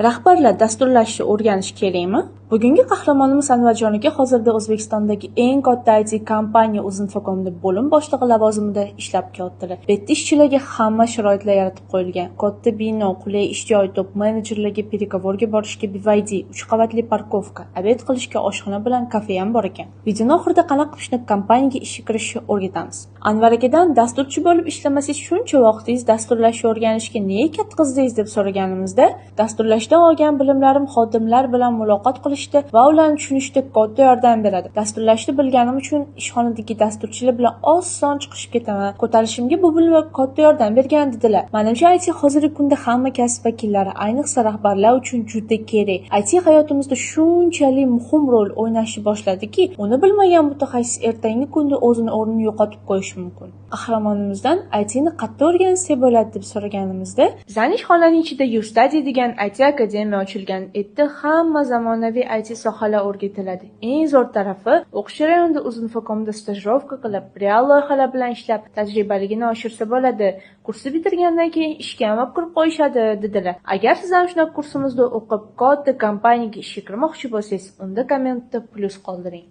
Rahbarlar dasturlashni o'rganish kerakmi? Bugungi qahramonimiz Anvarjon aka hozirda O'zbekistondagi eng katta IT kompaniya Uzinfocomda bo'lim boshlig'i lavozimida ishlab kelyaptilar. Bu yerda ishchilarga hamma sharoitlar yaratib qo'yilgan. Katta bino, qulay ish joyi, top menejerlarga pereговорga borishga BYD, 3 qavatli parkovka, obed qilishga oshxona bilan kafe ham bor ekan. Videoning oxirida qanaqa qilishni kompaniyaga ishga kirishni o'rgatamiz. Anvar akadan dasturchi bo'lib ishlamasangiz shuncha vaqtingiz dasturlashni o'rganishga nega ketqizdingiz deb so'raganimizda, dasturlashdan olgan bilimlarim xodimlar bilan muloqot qilishda va ularni tushunishda katta yordam beradi. Dasturlashni bilganim uchun ishxonadagi dasturchilar bilan oson chiqishib ketaman. Ko'tarishimga bu bilimlar katta yordam bergan dedilar. Menimcha IT hozirgi kunda hamma kasb vakillari, ayniqsa rahbarlar uchun juda kerak. IT hayotimizda shunchalik muhim rol o'ynashni boshladiki, uni bilmagan mutaxassis ertangi kunda o'zini o'rnini yo'qotib qo'yishi mumkin. Qahramonimizdan ITni qattiq o'rgansa bo'ladi deb so'raganimizda, bizning ishxonaning ichida YouStudy degan IT akademiya ochilgan. Endi hamma zamonaviy IT sohalar o'rgatiladi. Eng zo'r tarafi, o'qish jarayonida Uzinfocomda stajirovka qilib, real loyihalar bilan ishlab, tajribaligini oshirsa bo'ladi. Kursni bitirgandan keyin ishga ham olib kirib qo'yishadi, dedilar. Agar siz ham shunaqa kursimizda o'qib, katta kompaniyaga ishga kirmoqchi bo'lsangiz, unda kommentda plus qoldiring.